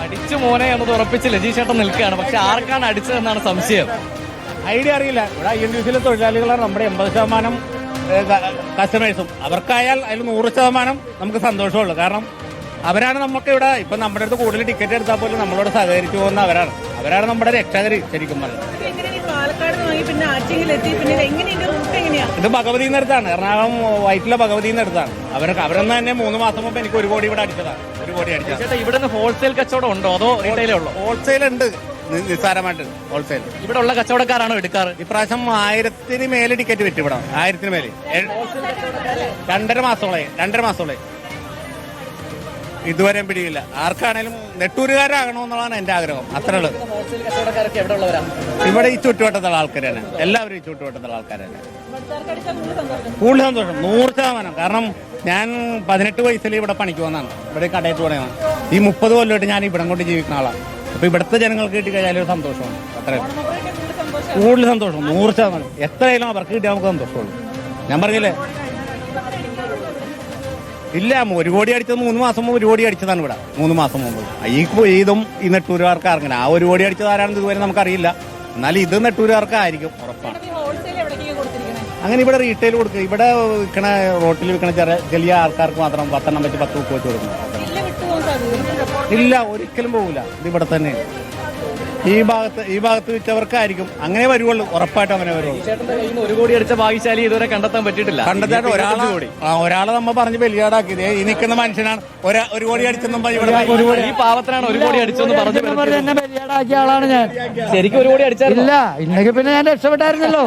അടിച്ചു മോനെ എന്നത് ഉറപ്പിച്ച് ലജീഷ് ചേട്ടൻ നിൽക്കുകയാണ്. പക്ഷെ ആർക്കാണ് അടിച്ചതെന്നാണ് സംശയം. ഐഡിയ അറിയില്ല. ഇവിടെ INTUC തൊഴിലാളികളാണ് നമ്മുടെ 80% കസ്റ്റമേഴ്സും. അവർക്കായാൽ അതിൽ 100% നമുക്ക് സന്തോഷമുള്ളൂ. കാരണം അവരാണ് നമുക്ക് ഇവിടെ ഇപ്പം നമ്മുടെ അടുത്ത് കൂടുതൽ ടിക്കറ്റ് എടുത്താൽ പോലും നമ്മളോട് സഹകരിച്ചു പോകുന്ന അവരാണ് നമ്മുടെ രക്ഷകര് ശരിക്കും പറഞ്ഞത്. ഇത് ഭഗവതിന്ന് അടുത്താണ്, എറണാകുളം വൈറ്റിലെ ഭഗവതിന്ന് അടുത്താണ്. അവരെന്ന് തന്നെ 3 മാസം മുമ്പ് എനിക്ക് 1 കോടി ഇവിടെ അടിച്ചതാണ്. 1 കോടി അടിച്ചത്. ഇവിടെ ഹോൾസെയിൽ കച്ചവടം ഉണ്ടോ അതോ റീറ്റെയിലേ ഉള്ളൂ? ഹോൾസെയിൽ ഉണ്ട്, നിസ്സാരമായിട്ട് ഹോൾസെയിൽ. ഇവിടെ ഉള്ള കച്ചവടക്കാരാണോ എടുക്കാറ്? ഇപ്രാവശ്യം 1000-ന് മേലെ ടിക്കറ്റ് വിറ്റ് ഇവിടെ. 1000-ന് മേലെ 2.5 മാസത്തോളായി. ഇതുവരെ പിടിയില്ല. ആർക്കാണേലും നെട്ടൂരുകാരാകണമെന്നുള്ളതാണ് എന്റെ ആഗ്രഹം. അത്രേ ഉള്ളൂ. ഇവിടെ ഈ ചുറ്റുവട്ടത്തുള്ള ആൾക്കാരാണ്, എല്ലാവരും ഈ ചുറ്റുവട്ടത്തുള്ള ആൾക്കാരാണ്. കൂടുതൽ സന്തോഷം 100%. കാരണം ഞാൻ 18 വയസ്സിൽ ഇവിടെ പണിക്ക് വന്നതാണ്, ഇവിടെ കടയിൽ തുടങ്ങിയതാണ്. ഈ 30 കൊല്ലമായിട്ട് ഞാൻ ഇവിടെ കൊണ്ട് ജീവിക്കുന്ന ആളാണ്. അപ്പൊ ഇവിടുത്തെ ജനങ്ങൾക്ക് കിട്ടിക്കഴിഞ്ഞാൽ ഒരു സന്തോഷമാണ്. അത്രയും കൂടുതൽ സന്തോഷം 100%. എത്രയായാലും അവർക്ക് കിട്ടിയാൽ നമുക്ക് സന്തോഷമുള്ളൂ. ഞാൻ പറഞ്ഞില്ലേ, ഇല്ല 1 കോടി അടിച്ചത് 3 മാസം മുമ്പ് 1 കോടി അടിച്ചതാണ് ഇവിടെ 3 മാസം മുമ്പ്. ഇതും ഈ നെട്ടൂരുകാർക്ക് ഇറങ്ങണം. ആ 1 കോടി അടിച്ചത് ആരാണെന്ന് ഇതുവരെ നമുക്കറിയില്ല. എന്നാലും ഇത് നെട്ടൂരുകാർക്കായിരിക്കും ഉറപ്പാണ്. അങ്ങനെ ഇവിടെ റീറ്റെയിൽ കൊടുക്കുക, ഇവിടെ വിൽക്കണ റോട്ടിൽ വിൽക്കണ ചെറിയ ആൾക്കാർക്ക് മാത്രം 10 വെച്ച് 10 ബുക്ക് വെച്ച് കൊടുക്കുന്നു. ഇല്ല, ഒരിക്കലും പോകില്ല. ഇത് ഇവിടെ തന്നെ ഈ ഭാഗത്ത് വെച്ചവർക്കായിരിക്കും. അങ്ങനെ വരുവുള്ളൂ, ഉറപ്പായിട്ടും അങ്ങനെ വരുള്ളൂ. 1 കോടി അടിച്ച ഭാഗ്യശാലി ഇതുവരെ കണ്ടെത്താൻ പറ്റിയിട്ടില്ല. കണ്ടെത്താൻ ഒരാളെ നമ്മൾ പറഞ്ഞ് ബലിയാടാക്കിയത് ഈ നിൽക്കുന്ന മനുഷ്യനാണ്. 1 കോടി അടിച്ചെന്നും ഈ പാവത്തിനാണ് 1 കോടി അടിച്ചെന്ന് പറഞ്ഞു എന്നെ ബലിയാടാക്കിയ ആളാണ് ഞാൻ. ശരിക്കും 1 കോടി അടിച്ചില്ല. ഇല്ലെങ്കിൽ പിന്നെ ഞാൻ രക്ഷപ്പെട്ടായിരുന്നല്ലോ.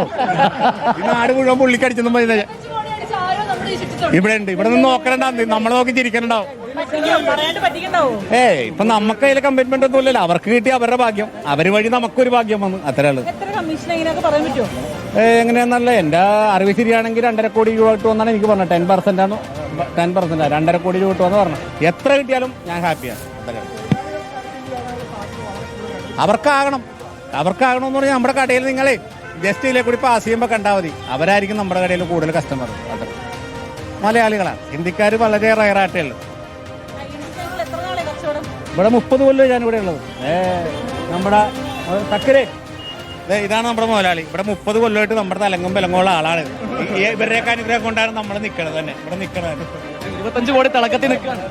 ഈ നാട് മുഴുവൻ പുള്ളിക്കടിച്ചെന്നും പറഞ്ഞ ഇവിടെ ഉണ്ട്. ഇവിടെ നിന്ന് നോക്കണ്ടാവും, നമ്മളെ നോക്കി ചിരിക്കണ്ടാവും. ഇപ്പൊ നമുക്ക് അതിൽ കമ്മിറ്റ്മെന്റ് ഒന്നും ഇല്ലല്ലോ. അവർക്ക് കിട്ടിയ അവരുടെ ഭാഗ്യം, അവര് വഴി നമുക്കൊരു ഭാഗ്യം വന്നു. അത്രയുള്ളൂ. എങ്ങനെയാന്നല്ല, എന്റെ അറിവ് ശരിയാണെങ്കിൽ 2.5 കോടി രൂപ കിട്ടുമെന്നാണ് എനിക്ക് പറഞ്ഞത്. 10% 2.5 കോടി രൂപ കിട്ടുമെന്ന് പറഞ്ഞു. എത്ര കിട്ടിയാലും ഞാൻ ഹാപ്പിയാണ്. അവർക്കാകണമെന്ന് പറഞ്ഞാൽ നമ്മുടെ കടയിൽ നിങ്ങളെ ജസ്റ്റ് ഇതിലെ കൂടി പാസ് ചെയ്യുമ്പോൾ കണ്ടാൽ മതി. അവരായിരിക്കും നമ്മുടെ കടയിൽ കൂടുതൽ കസ്റ്റമർ. അതെ, മലയാളികളാണ്. ഹിന്ദിക്കാർ വളരെ റയറായിട്ടേ ഉള്ളൂ. ഇവിടെ 30 കൊല്ലം ഞാനിവിടെ ഉള്ളത്. നമ്മുടെ തക്കരെ ഇതാണ് നമ്മുടെ മുതലാളി. ഇവിടെ 30 കൊല്ലമായിട്ട് നമ്മുടെ തലങ്ങും വിലങ്ങുള്ള ആളാണ്. ഇവരുടെയൊക്കെ അനുഗ്രഹം കൊണ്ടാണ് നമ്മൾ നിൽക്കണത് തന്നെ. ഇവിടെ നിൽക്കണത് 25 കോടി തിളക്കത്തിൽ നിൽക്കുകയാണ്.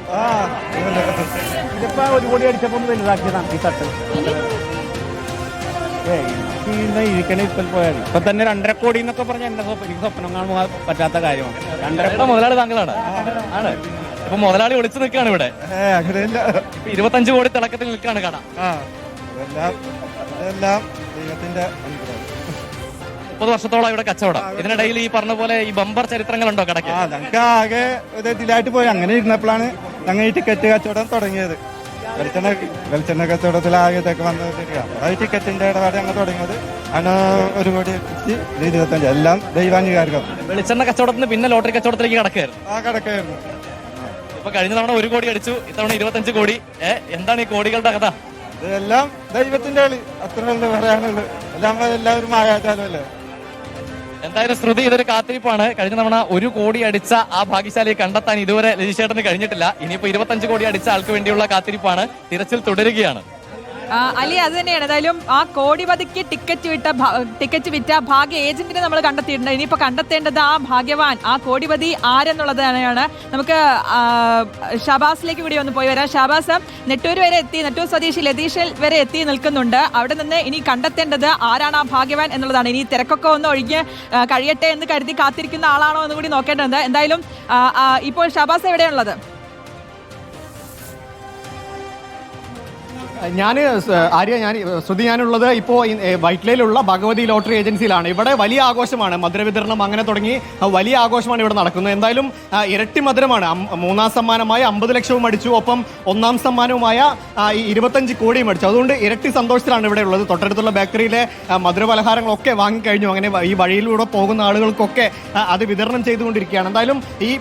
ഇതിപ്പോ 1 കോടി അടിച്ചപ്പോൾ വലുതാക്കിയതാണ് ഈ തട്ട്. ഇരിക്കണ ഇപ്പം പോയാൽ ഇപ്പൊ തന്നെ 2.5 കോടി എന്നൊക്കെ പറഞ്ഞ എന്റെ എനിക്ക് സ്വപ്നം കാണാൻ പറ്റാത്ത കാര്യമാണ്. 2.5 മുതലാളി താങ്കളാണ്. ആണ് ഇപ്പൊ മുതലാളി ഒളിച്ചു നിൽക്കുകയാണ് ഇവിടെ. 25 കോടി തിളക്കത്തിൽ നിൽക്കുകയാണ് കട. ദൈവത്തിന്റെ 30 വർഷത്തോളം ഇവിടെ കച്ചവടം. ഇതിനിടയിൽ ഈ പറഞ്ഞ പോലെ ഈ ബമ്പർ ചരിത്രങ്ങളുണ്ടോ കടക്ക്? ഞങ്ങൾക്ക് ആകെ ഇതിലായിട്ട് പോയി. അങ്ങനെ ഇരുന്നപ്പോഴാണ് ഞങ്ങൾ ഈ ടിക്കറ്റ് കച്ചവടം തുടങ്ങിയത്. വെളിച്ചെണ്ണ കച്ചവടത്തിൽ ആകെ ഇതൊക്കെ വന്നിരിക്കുക. ഈ ടിക്കറ്റിന്റെ ഇടപാട് ഞങ്ങൾ തുടങ്ങിയത് അങ്ങനെ 1 കോടി 25 എല്ലാം ദൈവാനുകാർക്കും. വെളിച്ചെണ്ണ കച്ചവടത്തിന് പിന്നെ ലോട്ടറി കച്ചവടത്തിലേക്ക് കടക്കായിരുന്നു. കടക്കായിരുന്നു. ഇപ്പൊ കഴിഞ്ഞ തവണ 1 കോടി അടിച്ചു, ഇത്തവണ 25 കോടി. എന്താണ് ഈ കോടികളുടെ കഥ? ഇതെല്ലാം ദൈവത്തിന്റെ കളി, അത്ര പറയാനുള്ളത്. എല്ലാവരും ആയാചാരമല്ലേ. എന്തായാലും ശ്രുതി, ഇതൊരു കാത്തിരിപ്പാണ്. കഴിഞ്ഞ തവണ 1 കോടി അടിച്ച ആ ഭാഗ്യശാലിയെ കണ്ടെത്താൻ ഇതുവരെ രജിഷേട്ടന് കഴിഞ്ഞിട്ടില്ല. ഇനിയിപ്പോ 25 കോടി അടിച്ച ആൾക്ക് വേണ്ടിയുള്ള കാത്തിരിപ്പാണ്. തിരച്ചിൽ തുടരുകയാണ്. അലി, അത് തന്നെയാണ്. ഏതായാലും ആ കോടിപതിക്ക് ടിക്കറ്റ് വിറ്റ ഭാഗ്യ ഏജന്റിനെ നമ്മൾ കണ്ടെത്തിയിട്ടുണ്ട്. ഇനിയിപ്പോ കണ്ടെത്തേണ്ടത് ആ ഭാഗ്യവാൻ, ആ കോടിപതി ആരെന്നുള്ളത് തന്നെയാണ്. നമുക്ക് ഷാബാസിലേക്ക് കൂടി ഒന്ന് പോയി വരാം. ഷാബാസ്, നെട്ടൂർ വരെ എത്തി, നെട്ടൂർ സ്വദേശി ലതീഷിൽ വരെ എത്തി നിൽക്കുന്നുണ്ട്. അവിടെ നിന്ന് ഇനി കണ്ടെത്തേണ്ടത് ആരാണ് ആ ഭാഗ്യവാൻ എന്നുള്ളതാണ്. ഇനി തിരക്കൊക്കെ ഒന്ന് ഒഴിഞ്ഞ് കഴിയട്ടെ എന്ന് കരുതി കാത്തിരിക്കുന്ന ആളാണോ എന്ന് കൂടി നോക്കേണ്ടത്. എന്തായാലും ഇപ്പോൾ ഷാബാസ് എവിടെയുള്ളത്? ഞാനുള്ളത് ഇപ്പോൾ വൈറ്റ്ലയിലുള്ള ഭഗവതി ലോട്ടറി ഏജൻസിയിലാണ്. ഇവിടെ വലിയ ആഘോഷമാണ്, മധുര വിതരണം അങ്ങനെ തുടങ്ങി വലിയ ആഘോഷമാണ് ഇവിടെ നടക്കുന്നത്. എന്തായാലും ഇരട്ടി മധുരമാണ്. 3ാം സമ്മാനമായ 50 ലക്ഷവും അടിച്ചു, ഒപ്പം 1ാം സമ്മാനവുമായ 25 കോടിയും അടിച്ചു. അതുകൊണ്ട് ഇരട്ടി സന്തോഷത്തിലാണ് ഇവിടെ ഉള്ളത്. തൊട്ടടുത്തുള്ള ബേക്കറിയിലെ മധുര പലഹാരങ്ങളൊക്കെ വാങ്ങിക്കഴിഞ്ഞു. അങ്ങനെ ഈ വഴിയിലൂടെ പോകുന്ന ആളുകൾക്കൊക്കെ അത് വിതരണം ചെയ്തുകൊണ്ടിരിക്കുകയാണ്. എന്തായാലും ഈ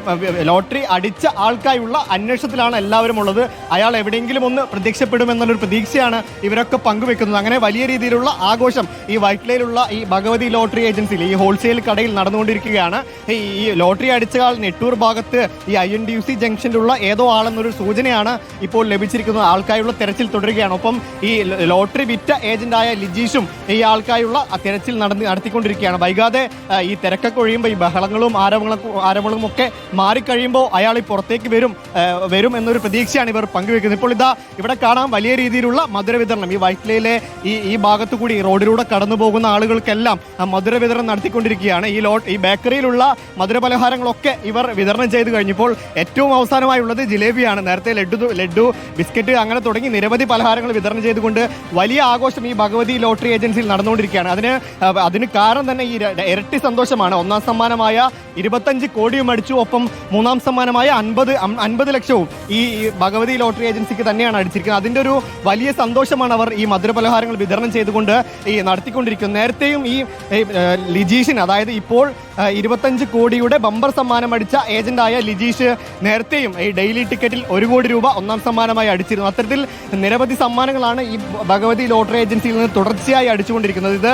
ലോട്ടറി അടിച്ച ആൾക്കായുള്ള അന്വേഷണത്തിലാണ് എല്ലാവരും ഉള്ളത്. അയാൾ എവിടെയെങ്കിലും ഒന്ന് പ്രത്യക്ഷപ്പെടുമെന്നുള്ളൊരു പ്രതീക്ഷയാണ് ഇവരൊക്കെ പങ്കുവെക്കുന്നത്. അങ്ങനെ വലിയ രീതിയിലുള്ള ആഘോഷം ഈ വൈറ്റ്ലയിലുള്ള ഈ ഭഗവതി ലോട്ടറി ഏജൻസിയിൽ ഈ ഹോൾസെയിൽ കടയിൽ നടന്നുകൊണ്ടിരിക്കുകയാണ്. ഈ ലോട്ടറി അടിച്ചയാൾ നെട്ടൂർ ഭാഗത്ത് ഈ INTUC ജംഗ്ഷനിലുള്ള ഏതോ ആളെന്നൊരു സൂചനയാണ് ഇപ്പോൾ ലഭിച്ചിരിക്കുന്നത്. ആൾക്കായുള്ള തെരച്ചിൽ തുടരുകയാണ്. ഒപ്പം ഈ ലോട്ടറി വിറ്റ ഏജന്റായ ലിജീഷും ഈ ആൾക്കായുള്ള തെരച്ചിൽ നടത്തിക്കൊണ്ടിരിക്കുകയാണ്. വൈകാതെ ഈ തിരക്കൊക്കെ ഒഴിയുമ്പോൾ ഈ ബഹളങ്ങളും ആരവങ്ങളും ഒക്കെ മാറിക്കഴിയുമ്പോൾ അയാൾ ഈ പുറത്തേക്ക് വരും എന്നൊരു പ്രതീക്ഷയാണ് ഇവർ പങ്കുവെക്കുന്നത്. ഇപ്പോൾ ഇതാ ഇവിടെ കാണാൻ വലിയ രീതിയിലുള്ള മധുര വിതരണം ഈ വൈറ്റ്ലയിലെ ഈ ഭാഗത്തു കൂടി റോഡിലൂടെ കടന്നു പോകുന്ന ആളുകൾക്കെല്ലാം മധുര വിതരണം നടത്തിക്കൊണ്ടിരിക്കുകയാണ്. ഈ ബേക്കറിയിലുള്ള മധുരപലഹാരങ്ങളൊക്കെ ഇവർ വിതരണം ചെയ്ത് കഴിഞ്ഞപ്പോൾ ഏറ്റവും അവസാനമായുള്ളത് ജിലേബിയാണ്. നേരത്തെ ലഡ്ഡു ബിസ്ക്കറ്റ് അങ്ങനെ തുടങ്ങി നിരവധി പലഹാരങ്ങൾ വിതരണം ചെയ്തുകൊണ്ട് വലിയ ആഘോഷം ഈ ഭഗവതി ലോട്ടറി ഏജൻസിയിൽ നടന്നുകൊണ്ടിരിക്കുകയാണ്. അതിന് കാരണം തന്നെ ഈ ഇരട്ടി സന്തോഷമാണ്. ഒന്നാം സമ്മാനമായ 25 കോടിയും അടിച്ചു. ഒപ്പം മൂന്നാം സമ്മാനമായ 50 ലക്ഷവും ഈ ഭഗവതി ലോട്ടറി ഏജൻസിക്ക് തന്നെയാണ് അടിച്ചിരിക്കുന്നത്. അതിന്റെ ഒരു വലിയ സന്തോഷമാണ് അവർ ഈ മധുരപലഹാരങ്ങൾ വിതരണം ചെയ്തുകൊണ്ട് ഈ നടത്തിക്കൊണ്ടിരിക്കുന്നത്. നേരത്തെയും ഈ ലിജീഷിന്, അതായത് ഇപ്പോൾ 25 കോടിയുടെ ബമ്പർ സമ്മാനം അടിച്ച ഏജന്റായ ലിജീഷ് നേരത്തെയും ഈ ഡെയിലി ടിക്കറ്റിൽ 1 കോടി രൂപ ഒന്നാം സമ്മാനമായി അടിച്ചിരുന്നു. അത്തരത്തിൽ നിരവധി സമ്മാനങ്ങളാണ് ഈ ഭഗവതി ലോട്ടറി ഏജൻസിയിൽ നിന്ന് തുടർച്ചയായി അടിച്ചുകൊണ്ടിരിക്കുന്നത്. ഇത്